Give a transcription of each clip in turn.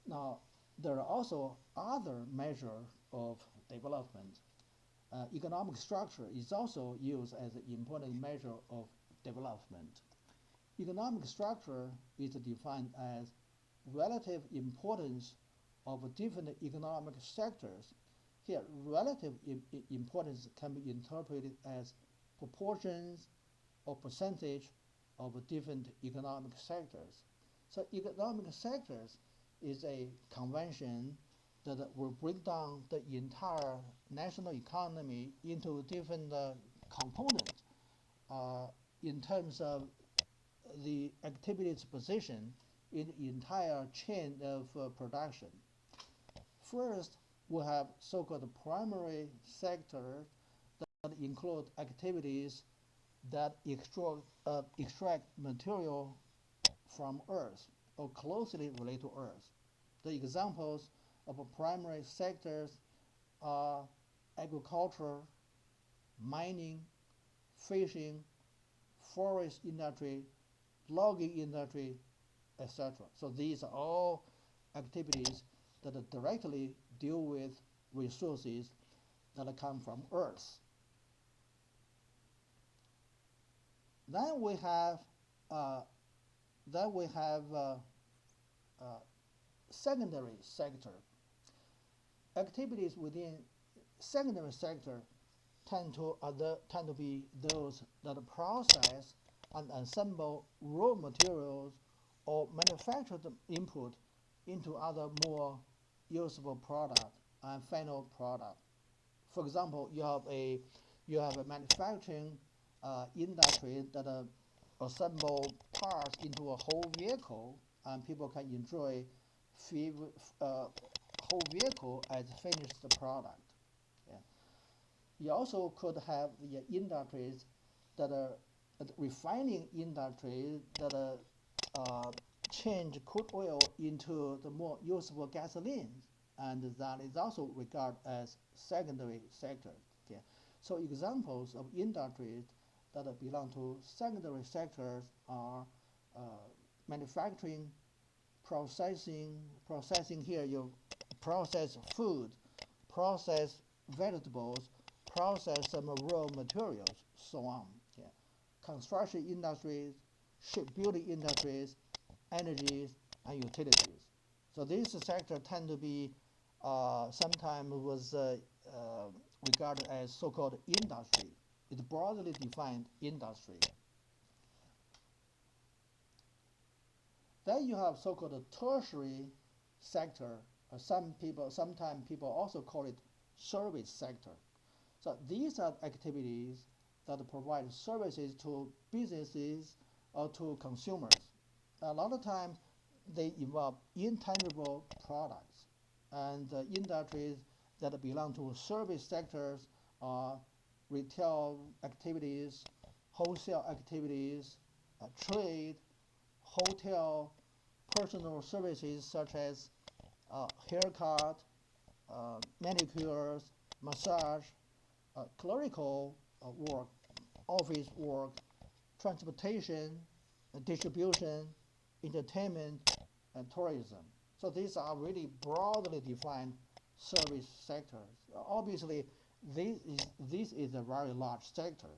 Now, there are also other measures of development. Economic structure is also used as an important measure of development. Economic structure is defined as relative importance of different economic sectors. Here, relative importance can be interpreted as proportions or percentage of different economic sectors. So economic sectors is a convention that will break down the entire national economy into different components in terms of the activity's position in the entire chain of production. First, we have so-called primary sector that include activities that extract material from Earth or closely related to Earth. The examples of primary sectors are agriculture, mining, fishing, forest industry, logging industry, etc. So these are all activities that directly deal with resources that come from Earth. Then we have uh, secondary sector. Activities within secondary sector tend to be those that process and assemble raw materials or manufactured input into other more usable product and final product. For example, you have a manufacturing industry that assemble parts into a whole vehicle, and people can enjoy whole vehicle as finished product. Yeah. You also could have the industries that are refining industry that change crude oil into the more usable gasoline, and that is also regarded as secondary sector. Okay. So examples of industries that belong to secondary sectors are uh, manufacturing, processing here you process food, process vegetables, process some raw materials, so on. Yeah. Construction industries, shipbuilding industries, energies, and utilities. So these sectors tend to be sometimes was regarded as so-called industry. It's broadly defined industry. Then you have so-called tertiary sector. Sometimes people also call it service sector. So these are activities that provide services to businesses or to consumers. A lot of times they involve intangible products, and industries that belong to service sectors are retail activities, wholesale activities, trade, hotel, personal services such as haircut, manicures, massage, clerical work, office work, transportation, distribution, entertainment, and tourism. So these are really broadly defined service sectors. Obviously, this is a very large sector.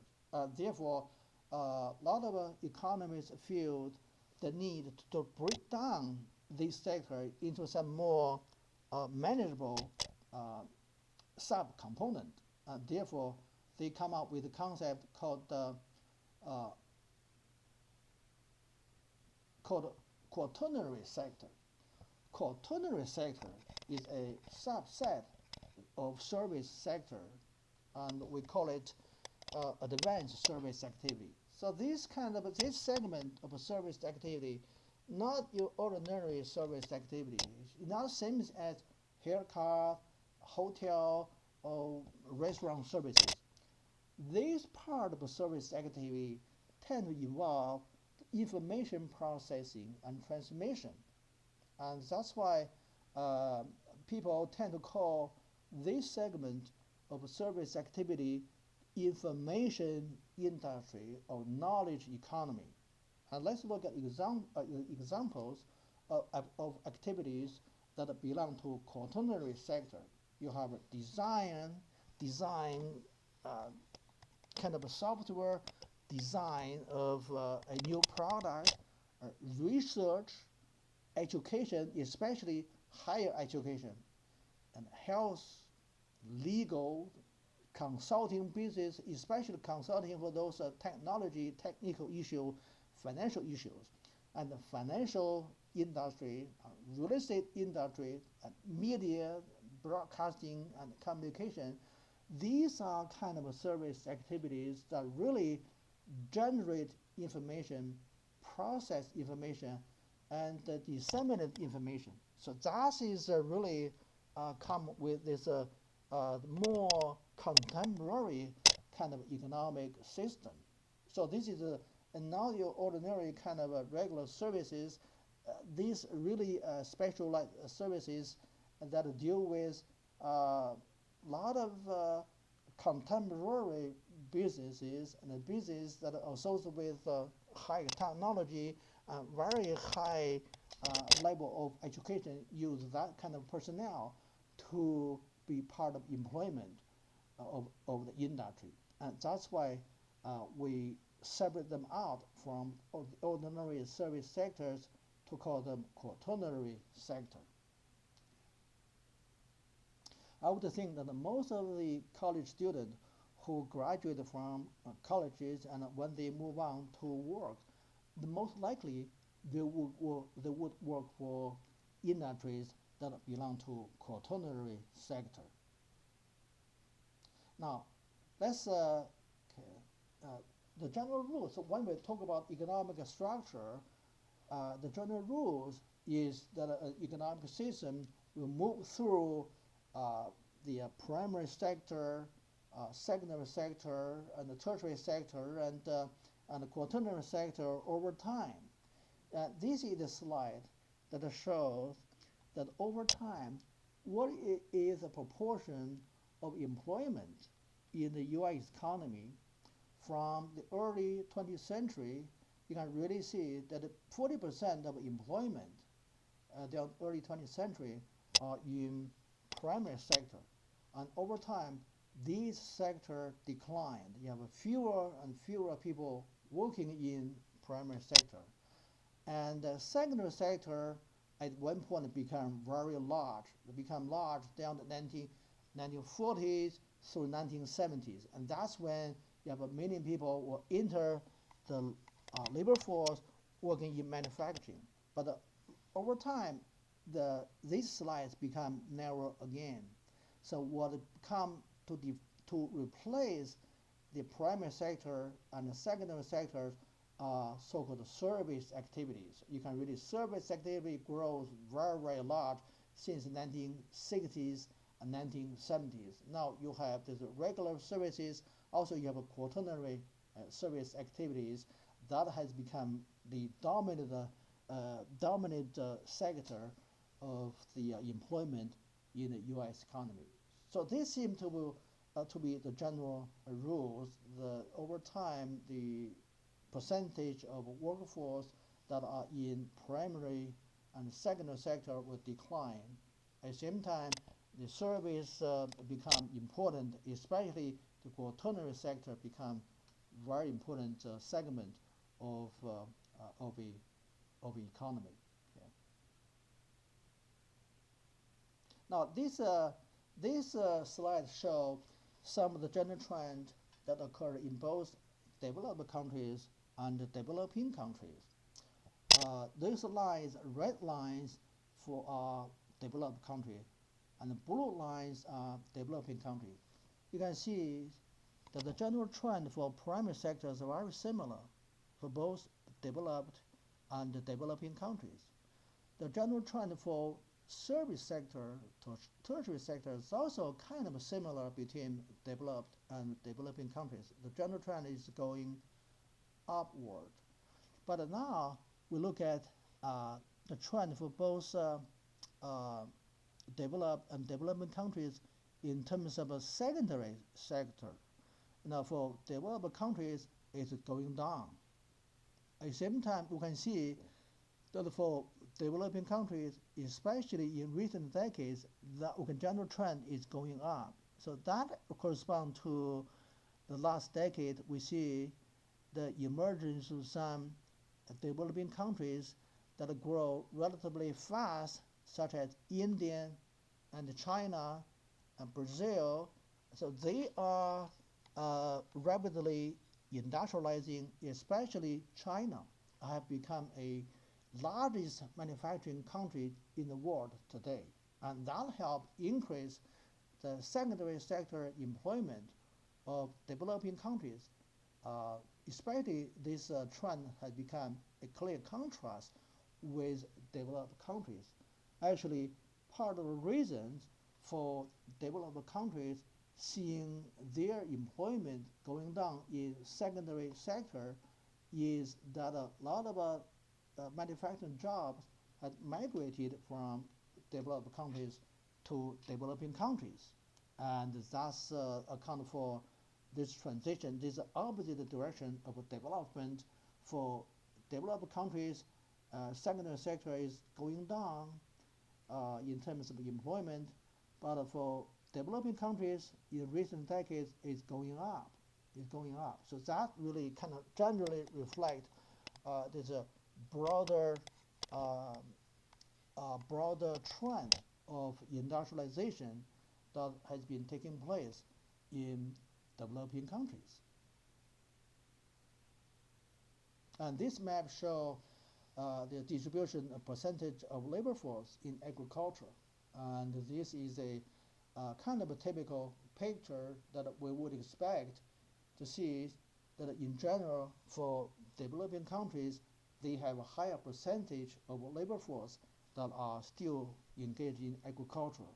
Therefore, a lot of economists feel the need to break down this sector into some more manageable sub-component. Therefore, they come up with a concept uh, called quaternary sector. Quaternary sector is a subset of service sector, and we call it advanced service activity. So this segment of a service activity, not your ordinary service activity, not the same as haircut, hotel, or restaurant services. This part of a service activity tend to involve information processing and transmission, and that's why uh, people tend to call this segment of service activity information industry or knowledge economy. And let's look at examples of activities that belong to quaternary sector. You have a design kind of a software design of a new product, research, education, especially higher education, and health, legal, consulting business, especially consulting for those technology, technical issues, financial issues, and the financial industry, real estate industry, media, broadcasting, and communication. These are kind of service activities that really generate information, process information, and disseminate information. So that is really come with this more contemporary kind of economic system. So this is not your ordinary kind of regular services. These really specialized services that deal with a lot of contemporary businesses and businesses that are associated with high technology, very high level of education, use that kind of personnel to be part of employment of the industry. And that's why we separate them out from the ordinary service sectors to call them quaternary sector. I would think that most of the college students who graduate from colleges and when they move on to work, the most likely they would work for industries that belong to quaternary sector. Now, let's the general rules. So when we talk about economic structure, the general rules is that an economic system will move through the primary sector, secondary sector, and the tertiary sector, and the quaternary sector over time. This is the slide that shows that over time, what is the proportion of employment in the U.S. economy from the early 20th century. You can really see that 40% of employment the early 20th century are in primary sector. And over time, these sector declined. You have fewer and fewer people working in primary sector. And the secondary sector at one point became very large. It became large down the 1940s through 1970s. And that's when you have many people will enter the labor force working in manufacturing. But over time, these slides become narrow again. So what come to replace the primary sector and the secondary sectors are so-called service activities. You can really service activity grows very, very large since the 1960s and 1970s. Now you have the regular services. Also, you have a quaternary service activities that has become the dominant sector of the employment in the U.S. economy. So this seems to be the general rules. Over time, the percentage of workforce that are in primary and secondary sector will decline. At the same time, the service become important, especially the quaternary sector become very important segment of the economy. Okay. Now these slides show some of the general trends that occur in both developed countries and developing countries. These lines, red lines for developed countries, and the blue lines are developing countries. You can see that the general trend for primary sectors are very similar for both developed and developing countries. The general trend for service sector to tertiary sector is also kind of similar between developed and developing countries. The general trend is going upward. But now we look at the trend for both developed and developing countries in terms of a secondary sector. Now for developed countries, it's going down. At the same time, we can see that for developing countries, especially in recent decades, the general trend is going up. So that corresponds to the last decade. We see the emergence of some developing countries that grow relatively fast, such as India and China and Brazil. So they are rapidly industrializing, especially China have become a largest manufacturing country in the world today. And that helped increase the secondary sector employment of developing countries. Uh, Especially this trend has become a clear contrast with developed countries. Actually, part of the reasons for developed countries seeing their employment going down in secondary sector is that a lot of manufacturing jobs had migrated from developed countries to developing countries, and thus account for this transition, this opposite direction of development for developed countries. Secondary sector is going down in terms of employment, but for developing countries in recent decades is going up. Is going up. So that really kind of generally reflect this broader uh, broader trend of industrialization that has been taking place in developing countries. And this map shows the distribution of percentage of labor force in agriculture. And this is a kind of a typical picture that we would expect to see that in general for developing countries, they have a higher percentage of labor force that are still engaged in agriculture.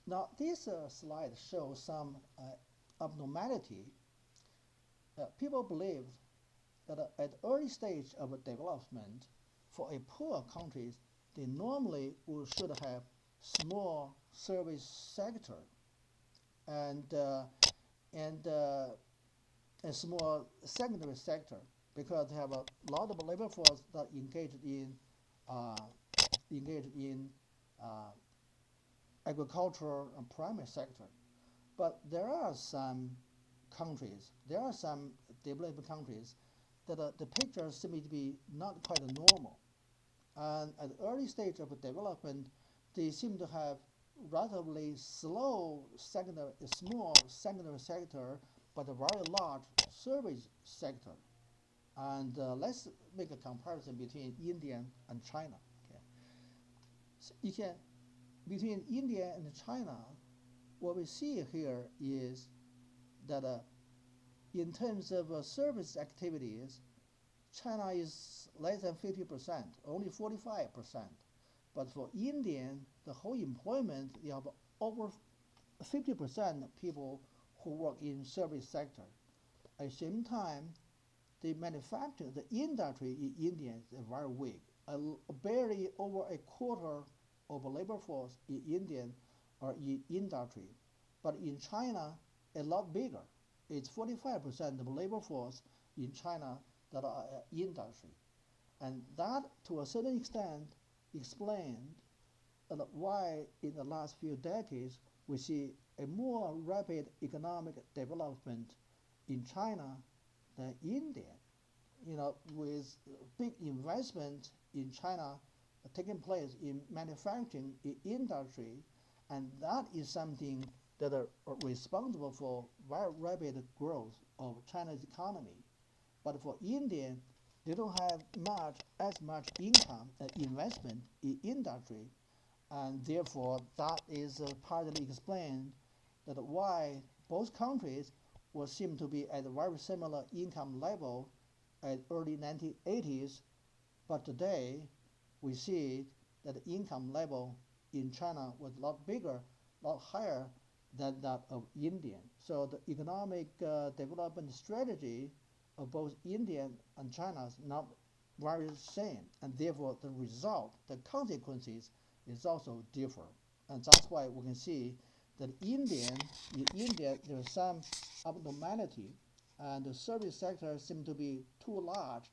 Now, this slide shows some abnormality. People believe that at early stage of development, for a poor countries, they normally should have small service sector and and a small secondary sector because they have a lot of labor force that uh, engaged in uh, agriculture and primary sector. But there are some developing countries that the picture seems to be not quite normal. And at the early stage of development, they seem to have relatively small secondary sector, but a very large service sector. And let's make a comparison between India and China. Okay, so you can between India and China, what we see here is that in terms of service activities, China is less than 50%, only 45%. But for Indian, the whole employment, you have over 50% of people who work in service sector. At the same time, the manufacturing, the industry in India is very weak. Barely over a quarter of the labor force in India are in industry. But in China, a lot bigger. It's 45% of labor force in China that are industry. And that, to a certain extent, explained why in the last few decades we see a more rapid economic development in China than India. With big investment in China taking place in manufacturing, in industry, and that is something that are responsible for very rapid growth of China's economy. But for India, they don't have as much income and investment in industry, and therefore that is partly explained that why both countries will seem to be at a very similar income level at early 1980s, but today we see that the income level in China was a lot bigger, a lot higher than that of India. So the economic development strategy of both India and China is not very same, and therefore the result, the consequences is also different. And that's why we can see that in India there's some abnormality and the service sector seems to be too large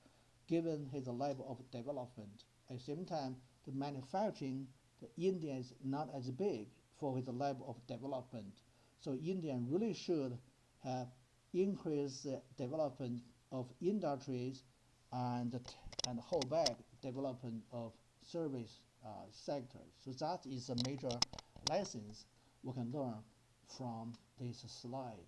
given his level of development. At the same time, the manufacturing, India is not as big for his level of development. So India really should have increased the development of industries and hold back development of service sectors. So that is a major lessons we can learn from this slide.